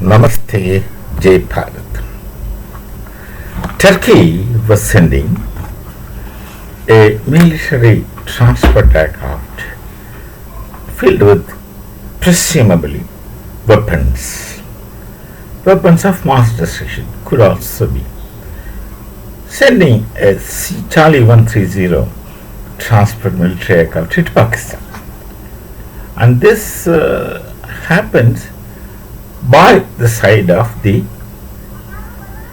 Namaste, Jai Bharat. Turkey was sending a military transport aircraft filled with presumably weapons. Weapons of mass destruction could also be sending a C130 transport military aircraft to Pakistan. And this happens by the side of the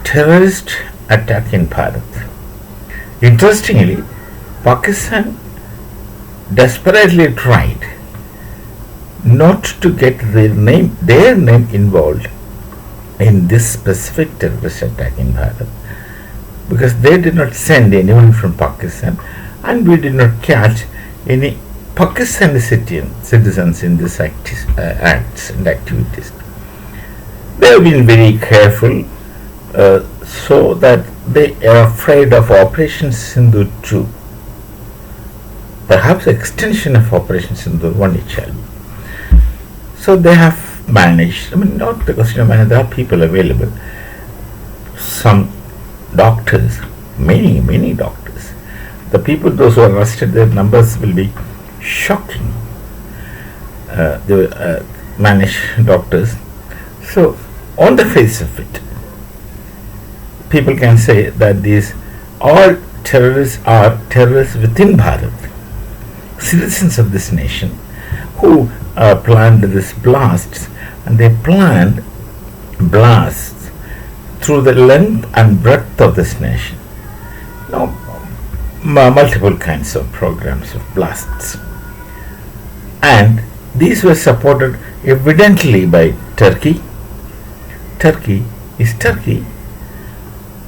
terrorist attack in Bharat. Interestingly, Pakistan desperately tried not to get their name involved in this specific terrorist attack in Bharat, because they did not send anyone from Pakistan and we did not catch any Pakistani citizens in these acts and activities. They have been very careful so that they are afraid of Operation Sindhu 2. Perhaps extension of Operation Sindhu 1 it shall be. So they have managed, not the question of management, there are people available. Some doctors, many doctors. The people, those who are arrested, their numbers will be shocking. They will manage doctors. So, on the face of it, people can say that these all terrorists are terrorists within Bharat, citizens of this nation, who planned these blasts, and they planned blasts through the length and breadth of this nation. Now, multiple kinds of programs of blasts, and these were supported evidently by Turkey. Turkey is Turkey,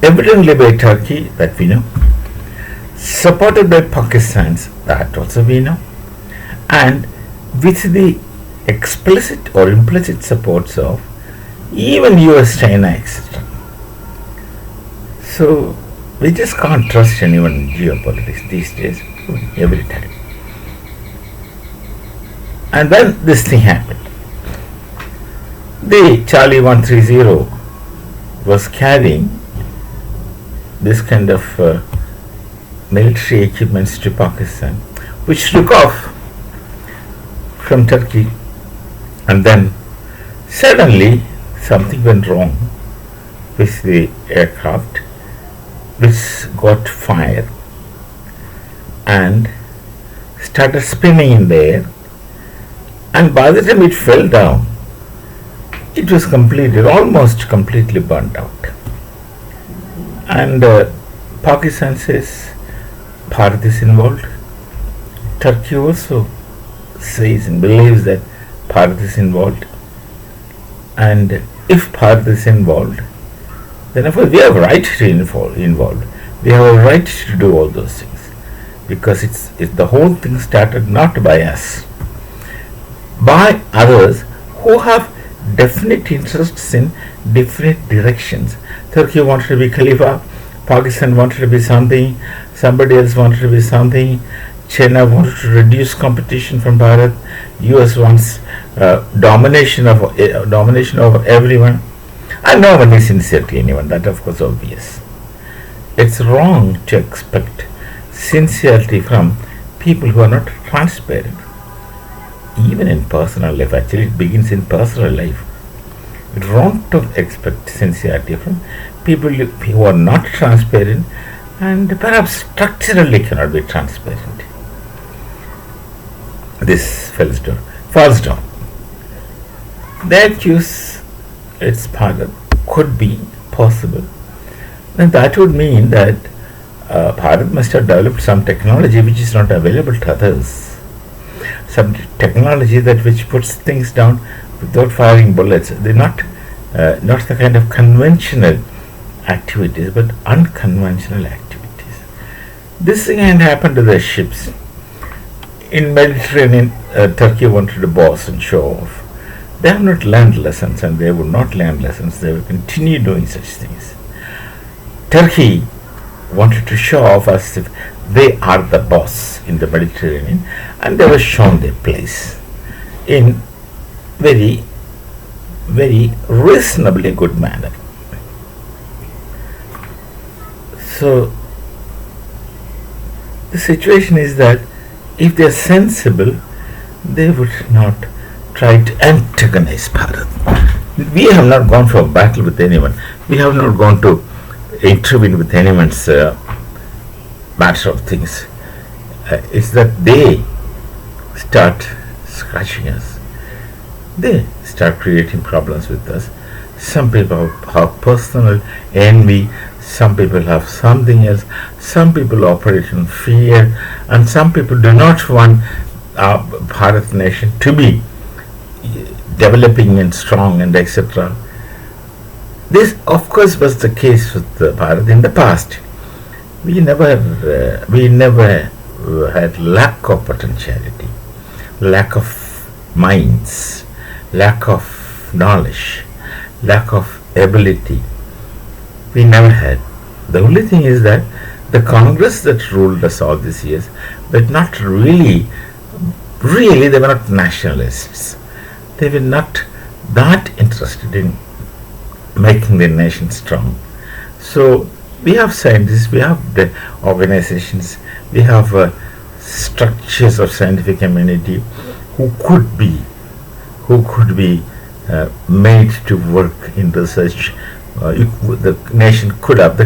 evidently by Turkey, that we know, supported by Pakistan's, that also we know, and with the explicit or implicit supports of even US, China, etc. So we just can't trust anyone in geopolitics these days, every time. And then this thing happened. The Charlie 130 was carrying this kind of military equipments to Pakistan, which took off from Turkey, and then suddenly something went wrong with the aircraft, which got fire and started spinning in the air, and by the time it fell down, it was almost completely burnt out. And Pakistan says Bharat is involved. Turkey also says and believes that Bharat is involved. And if Bharat is involved, then of course we have a right to involved. We have a right to do all those things, because it's the whole thing started not by us, by others who have definite interests in different directions. Turkey wanted to be Khalifa, Pakistan wanted to be something, somebody else wanted to be something, China wanted to reduce competition from Bharat, US wants domination over everyone, and no one is sincere to anyone. That of course obvious. It's wrong to expect sincerity from people who are not transparent. Even in personal life, actually it begins in personal life. It's wrong to expect sincerity from people who are not transparent and perhaps structurally cannot be transparent. This falls down. The accuse its Bharat could be possible. Then that would mean that Bharat must have developed some technology which is not available to others. Some technology which puts things down without firing bullets. They're not the kind of conventional activities, but unconventional activities. This thing had happened to the ships. In Mediterranean, Turkey wanted to boss and show off. They have not learned lessons, and they would not learn lessons. They will continue doing such things. Turkey wanted to show off as if they are the boss in the Mediterranean, and they were shown their place in very very reasonably good manner. So the situation is that if they are sensible, they would not try to antagonize Bharat. We have not gone for a battle with anyone. We have not gone to intervene with anyone's matter of things. It's that they start scratching us. They start creating problems with us. Some people have personal envy, some people have something else, some people operate in fear, and some people do not want our Bharat nation to be developing and strong and etc. This, of course, was the case with Bharat in the past. We never had lack of potentiality, lack of minds, lack of knowledge, lack of ability. We never had. The only thing is that the Congress that ruled us all these years, but not really, they were not nationalists. They were not that interested in making the nation strong. So we have scientists, we have the organizations, we have structures of scientific community who could be made to work in research. The nation could have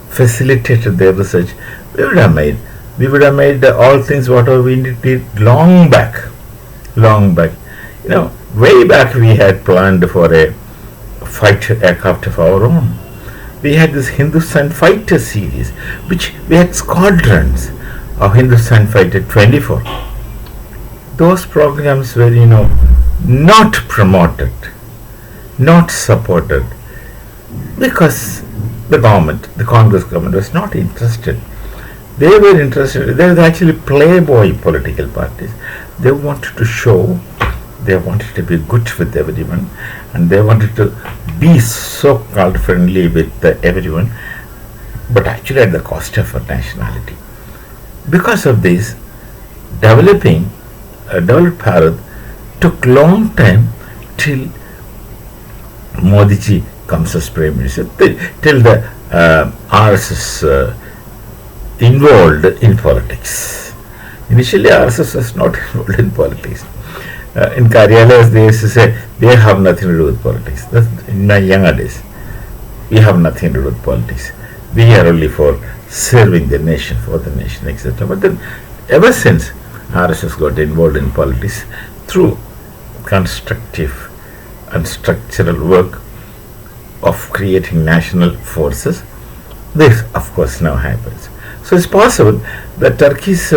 facilitated their research. We would have made all things whatever we did long back. Way back we had planned for a fighter aircraft of our own. We had this Hindustan fighter series, which we had squadrons of Hindustan fighter 24. Those programs were, not promoted, not supported, because the Congress government was not interested. They were interested. They were actually playboy political parties. They wanted to show, they wanted to be good with everyone, and they wanted to be so-called friendly with everyone, but actually at the cost of nationality. Because of this, developed Bharat took long time till Modi ji comes as Prime Minister, till the RSS involved in politics. Initially, RSS was not involved in politics. In Karyalayas, they used to say they have nothing to do with politics. That's in my younger days. We have nothing to do with politics. We are only for serving the nation, for the nation, etc. But then, ever since RSS got involved in politics through constructive and structural work of creating national forces, this, of course, now happens. So it's possible that Turkey's,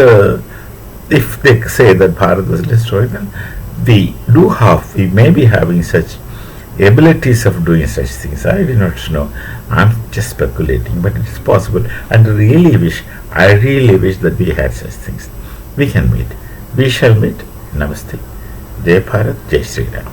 if they say that Bharat was destroyed, then we may be having such abilities of doing such things. I do not know. I'm just speculating, but it is possible. And I really wish that we had such things. We can meet. We shall meet. Namaste. Jai Bharat, Jai Sri Ram.